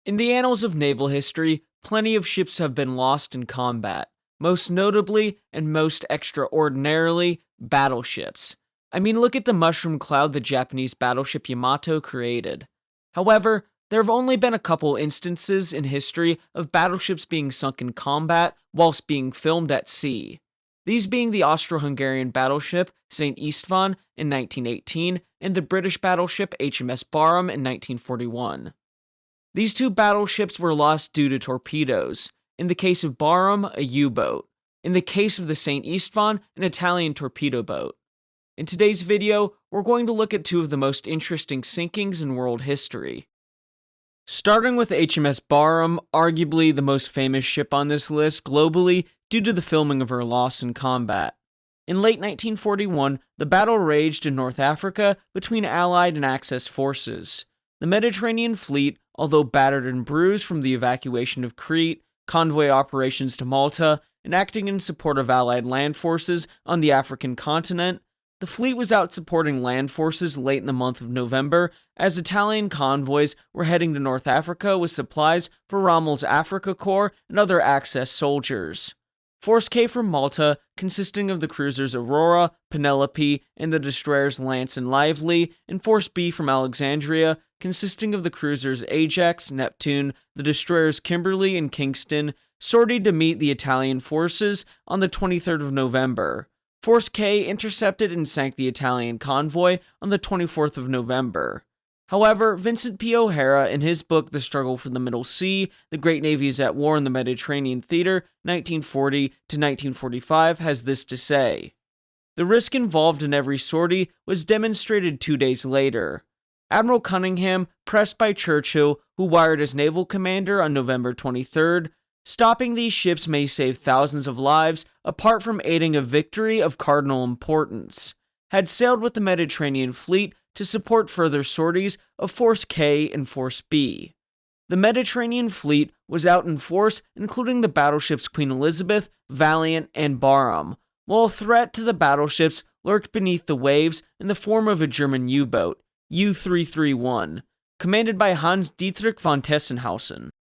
In the annals of naval history, plenty of ships have been lost in combat, most notably and most extraordinarily, battleships. I mean, look at the mushroom cloud the Japanese battleship Yamato created. However, there have only been a couple instances in history of battleships being sunk in combat whilst being filmed at sea. These being the Austro-Hungarian battleship Szent István in 1918 and the British battleship HMS Barham in 1941. These two battleships were lost due to torpedoes, in the case of Barham, a U-boat, in the case of the Szent István, an Italian torpedo boat. In today's video, we're going to look at two of the most interesting sinkings in world history. Starting with HMS Barham, arguably the most famous ship on this list globally due to the filming of her loss in combat. In late 1941, the battle raged in North Africa between Allied and Axis forces. The Mediterranean fleet, although battered and bruised from the evacuation of Crete, convoy operations to Malta, and acting in support of Allied land forces on the African continent, the fleet was out supporting land forces late in the month of November as Italian convoys were heading to North Africa with supplies for Rommel's Africa Corps and other Axis soldiers. Force K from Malta, consisting of the cruisers Aurora, Penelope, and the destroyers Lance and Lively, and Force B from Alexandria, consisting of the cruisers Ajax, Neptune, the destroyers Kimberley and Kingston, sortied to meet the Italian forces on the 23rd of November. Force K intercepted and sank the Italian convoy on the 24th of November. However, Vincent P. O'Hara, in his book The Struggle for the Middle Sea, The Great Navies at War in the Mediterranean Theater, 1940 to 1945, has this to say. The risk involved in every sortie was demonstrated 2 days later. Admiral Cunningham, pressed by Churchill, who wired as naval commander on November 23rd, stopping these ships may save thousands of lives, apart from aiding a victory of cardinal importance, had sailed with the Mediterranean fleet to support further sorties of Force K and Force B. The Mediterranean fleet was out in force, including the battleships Queen Elizabeth, Valiant, and Barham, while a threat to the battleships lurked beneath the waves in the form of a German U-boat, U-331, commanded by Hans Dietrich von Tessenhausen.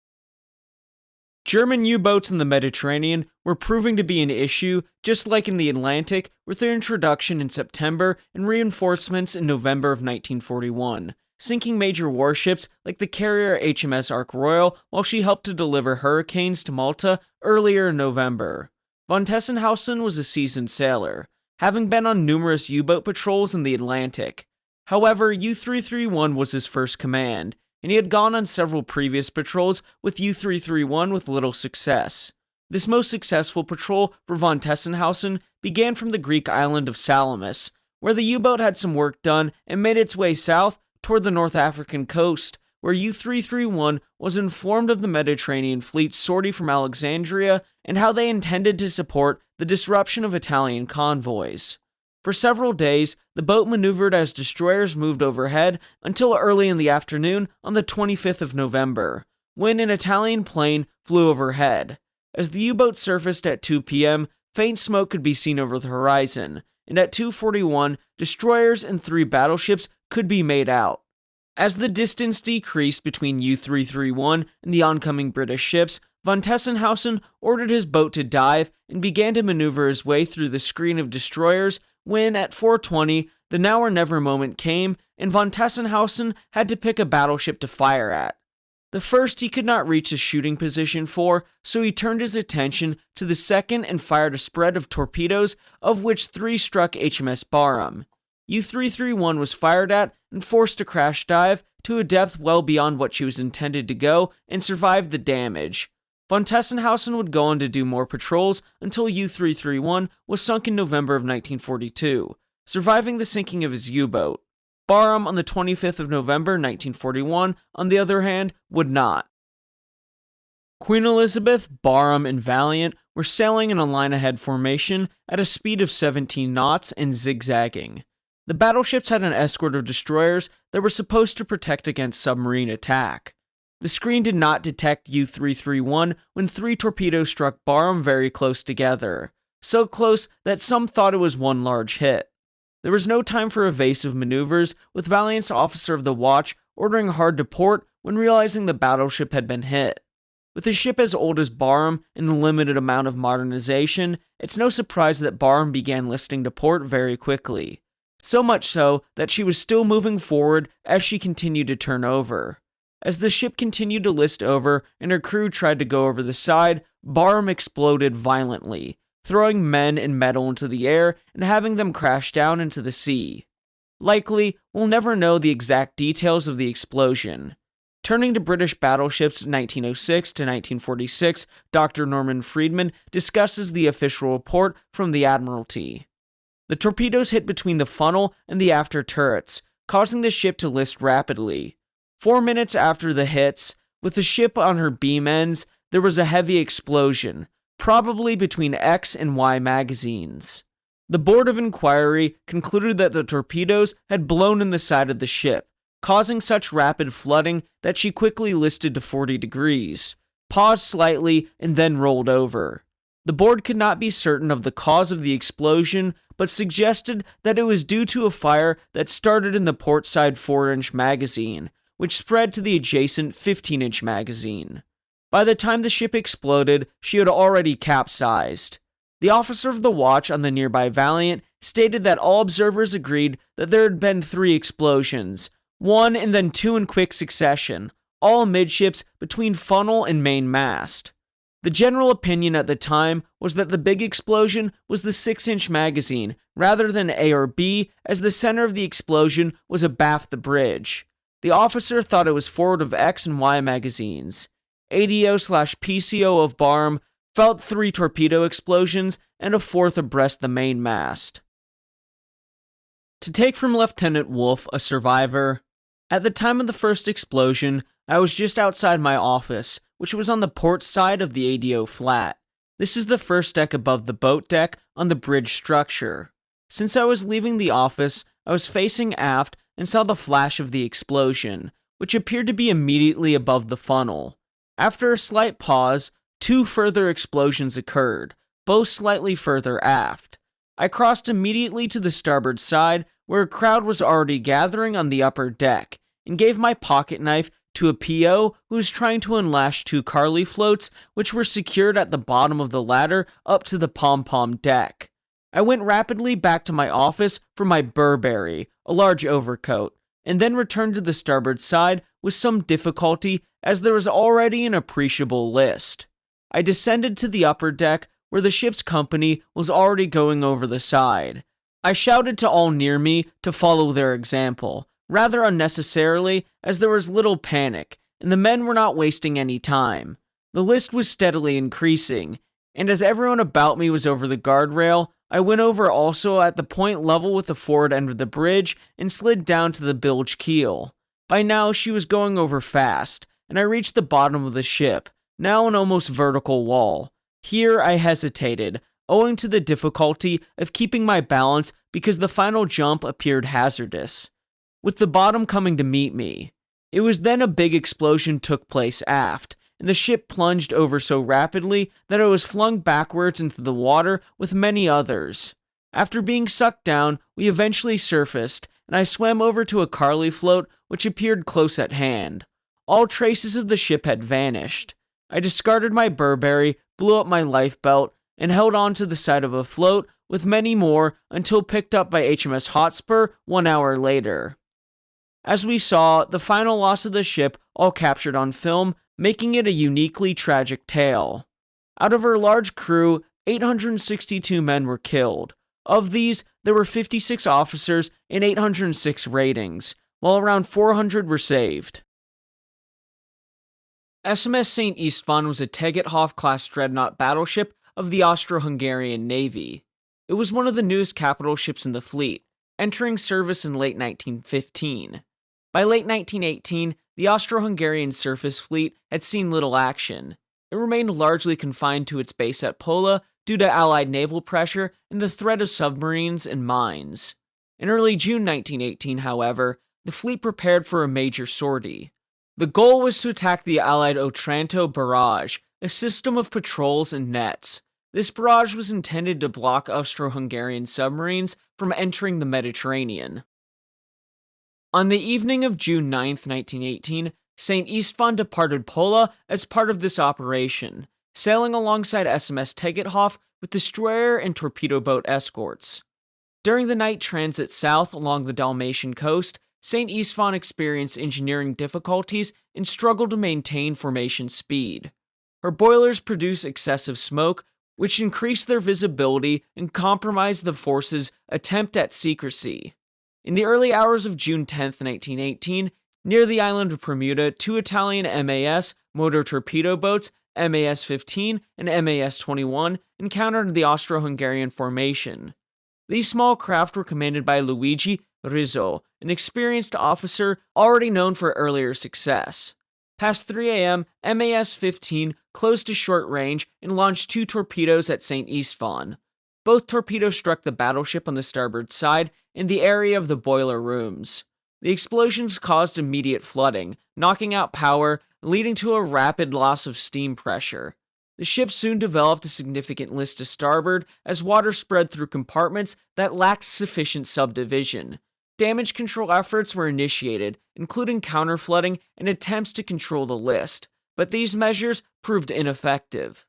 German U-boats in the Mediterranean were proving to be an issue, just like in the Atlantic, with their introduction in September and reinforcements in November of 1941, sinking major warships like the carrier HMS Ark Royal while she helped to deliver hurricanes to Malta earlier in November. Von Tessenhausen was a seasoned sailor, having been on numerous U-boat patrols in the Atlantic. However, U-331 was his first command, and he had gone on several previous patrols with U-331 with little success. This most successful patrol for von Tessenhausen began from the Greek island of Salamis, where the U-boat had some work done and made its way south toward the North African coast, where U-331 was informed of the Mediterranean fleet's sortie from Alexandria and how they intended to support the disruption of Italian convoys. For several days, the boat maneuvered as destroyers moved overhead until early in the afternoon on the 25th of November, when an Italian plane flew overhead. As the U-boat surfaced at 2 p.m., faint smoke could be seen over the horizon, and at 2:41, destroyers and 3 battleships could be made out. As the distance decreased between U-331 and the oncoming British ships, von Tessenhausen ordered his boat to dive and began to maneuver his way through the screen of destroyers when, at 4:20, the now or never moment came, and von Tessenhausen had to pick a battleship to fire at. The first he could not reach a shooting position for, so he turned his attention to the second and fired a spread of torpedoes, of which 3 struck HMS Barham. U-331 was fired at and forced to crash dive to a depth well beyond what she was intended to go and survived the damage. Von Tessenhausen would go on to do more patrols until U-331 was sunk in November of 1942, surviving the sinking of his U-boat. Barham on the 25th of November 1941, on the other hand, would not. Queen Elizabeth, Barham, and Valiant were sailing in a line-ahead formation at a speed of 17 knots and zigzagging. The battleships had an escort of destroyers that were supposed to protect against submarine attack. The screen did not detect U-331 when 3 torpedoes struck Barham very close together, so close that some thought it was one large hit. There was no time for evasive maneuvers, with Valiant's officer of the watch ordering hard to port when realizing the battleship had been hit. With a ship as old as Barham and the limited amount of modernization, it's no surprise that Barham began listing to port very quickly. So much so that she was still moving forward as she continued to turn over. As the ship continued to list over and her crew tried to go over the side, Barham exploded violently, throwing men and metal into the air and having them crash down into the sea. Likely, we'll never know the exact details of the explosion. Turning to British battleships 1906 to 1946, Dr. Norman Friedman discusses the official report from the Admiralty. The torpedoes hit between the funnel and the after turrets, causing the ship to list rapidly. 4 minutes after the hits, with the ship on her beam ends, there was a heavy explosion, probably between X and Y magazines. The Board of Inquiry concluded that the torpedoes had blown in the side of the ship, causing such rapid flooding that she quickly listed to 40 degrees, paused slightly, and then rolled over. The board could not be certain of the cause of the explosion, but suggested that it was due to a fire that started in the port side 4-inch magazine, which spread to the adjacent 15-inch magazine. By the time the ship exploded, she had already capsized. The officer of the watch on the nearby Valiant stated that all observers agreed that there had been 3 explosions, 1 and then 2 in quick succession, all amidships between funnel and main mast. The general opinion at the time was that the big explosion was the 6-inch magazine, rather than A or B, as the center of the explosion was abaft the bridge. The officer thought it was forward of X and Y magazines. ADO/PCO of Barham felt 3 torpedo explosions and a 4th abreast the main mast. To take from Lieutenant Wolfe, a survivor, at the time of the first explosion, I was just outside my office, which was on the port side of the ADO flat. This is the first deck above the boat deck on the bridge structure. Since I was leaving the office, I was facing aft and saw the flash of the explosion, which appeared to be immediately above the funnel. After a slight pause, 2 further explosions occurred, both slightly further aft. I crossed immediately to the starboard side, where a crowd was already gathering on the upper deck, and gave my pocket knife to a PO who was trying to unlash 2 Carly floats, which were secured at the bottom of the ladder up to the pom-pom deck. I went rapidly back to my office for my Burberry, a large overcoat, and then returned to the starboard side with some difficulty as there was already an appreciable list. I descended to the upper deck where the ship's company was already going over the side. I shouted to all near me to follow their example, rather unnecessarily as there was little panic, and the men were not wasting any time. The list was steadily increasing, and as everyone about me was over the guardrail, I went over also at the point level with the forward end of the bridge and slid down to the bilge keel. By now she was going over fast, and I reached the bottom of the ship, now an almost vertical wall. Here I hesitated, owing to the difficulty of keeping my balance because the final jump appeared hazardous, with the bottom coming to meet me. It was then a big explosion took place aft, and the ship plunged over so rapidly that I was flung backwards into the water with many others. After being sucked down, we eventually surfaced, and I swam over to a Carly float which appeared close at hand. All traces of the ship had vanished. I discarded my Burberry, blew up my lifebelt, and held on to the side of a float with many more until picked up by HMS Hotspur 1 hour later. As we saw, the final loss of the ship all captured on film, making it a uniquely tragic tale. Out of her large crew, 862 men were killed. Of these, there were 56 officers and 806 ratings, while around 400 were saved. SMS Szent István was a Tegethoff-class dreadnought battleship of the Austro-Hungarian Navy. It was one of the newest capital ships in the fleet, entering service in late 1915. By late 1918, the Austro-Hungarian surface fleet had seen little action. It remained largely confined to its base at Pola due to Allied naval pressure and the threat of submarines and mines. In early June 1918, however, the fleet prepared for a major sortie. The goal was to attack the Allied Otranto barrage, a system of patrols and nets. This barrage was intended to block Austro-Hungarian submarines from entering the Mediterranean. On the evening of June 9, 1918, St. István departed Pola as part of this operation, sailing alongside SMS Tegethoff with destroyer and torpedo boat escorts. During the night transit south along the Dalmatian coast, St. István experienced engineering difficulties and struggled to maintain formation speed. Her boilers produced excessive smoke, which increased their visibility and compromised the force's attempt at secrecy. In the early hours of June 10, 1918, near the island of Bermuda, 2 Italian MAS motor torpedo boats, MAS 15 and MAS 21, encountered the Austro-Hungarian formation. These small craft were commanded by Luigi Rizzo, an experienced officer already known for earlier success. Past 3 a.m., MAS 15 closed to short range and launched 2 torpedoes at St. István. Both torpedoes struck the battleship on the starboard side in the area of the boiler rooms. The explosions caused immediate flooding, knocking out power, leading to a rapid loss of steam pressure. The ship soon developed a significant list to starboard as water spread through compartments that lacked sufficient subdivision. Damage control efforts were initiated, including counterflooding and attempts to control the list, but these measures proved ineffective.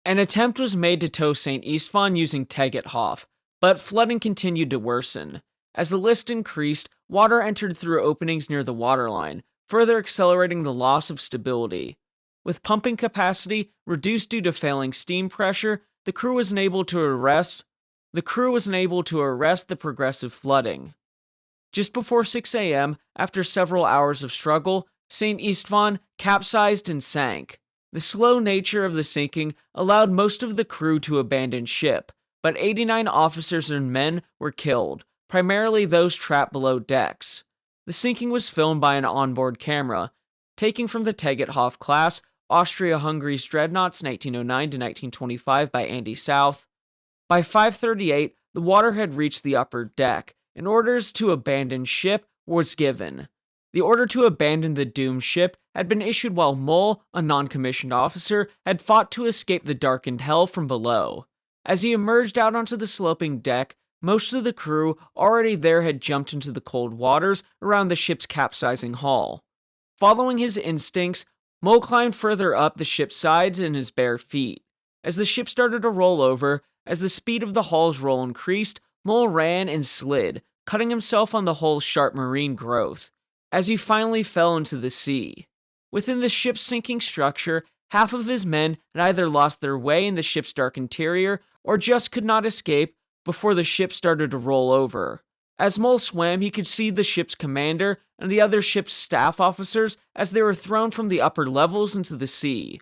An attempt was made to tow St. István using Tegethoff, but flooding continued to worsen. As the list increased, water entered through openings near the waterline, further accelerating the loss of stability. With pumping capacity reduced due to failing steam pressure, the crew was unable to arrest the progressive flooding. Just before 6 a.m., after several hours of struggle, St. István capsized and sank. The slow nature of the sinking allowed most of the crew to abandon ship, but 89 officers and men were killed, primarily those trapped below decks. The sinking was filmed by an onboard camera, taken from the Tegethoff class, Austria-Hungary's dreadnoughts 1909 to 1925 by Andy South. By 5:38, the water had reached the upper deck, and orders to abandon ship was given. The order to abandon the doomed ship had been issued while Moll, a non-commissioned officer, had fought to escape the darkened hell from below. As he emerged out onto the sloping deck, most of the crew already there had jumped into the cold waters around the ship's capsizing hull. Following his instincts, Moll climbed further up the ship's sides in his bare feet. As the ship started to roll over, as the speed of the hull's roll increased, Moll ran and slid, cutting himself on the hull's sharp marine growth, as he finally fell into the sea. Within the ship's sinking structure, half of his men had either lost their way in the ship's dark interior or just could not escape before the ship started to roll over. As Moll swam, he could see the ship's commander and the other ship's staff officers as they were thrown from the upper levels into the sea.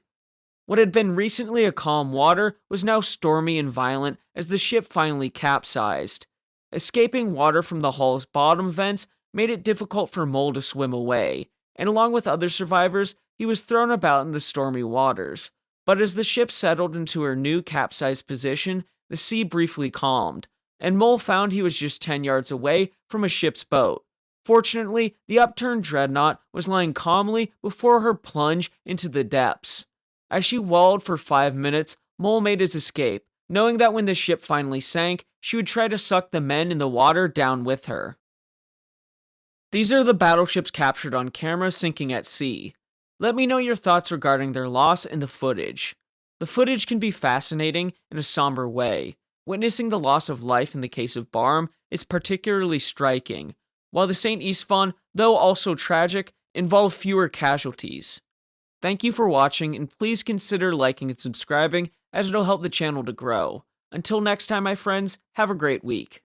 What had been recently a calm water was now stormy and violent as the ship finally capsized. Escaping water from the hull's bottom vents made it difficult for Moll to swim away, and along with other survivors, he was thrown about in the stormy waters. But as the ship settled into her new capsized position, the sea briefly calmed, and Moll found he was just 10 yards away from a ship's boat. Fortunately, the upturned dreadnought was lying calmly before her plunge into the depths. As she wallowed for 5 minutes, Moll made his escape, knowing that when the ship finally sank, she would try to suck the men in the water down with her. These are the battleships captured on camera sinking at sea. Let me know your thoughts regarding their loss and the footage. The footage can be fascinating in a somber way. Witnessing the loss of life in the case of Barham is particularly striking, while the St. István, though also tragic, involved fewer casualties. Thank you for watching, and please consider liking and subscribing as it'll help the channel to grow. Until next time, my friends, have a great week.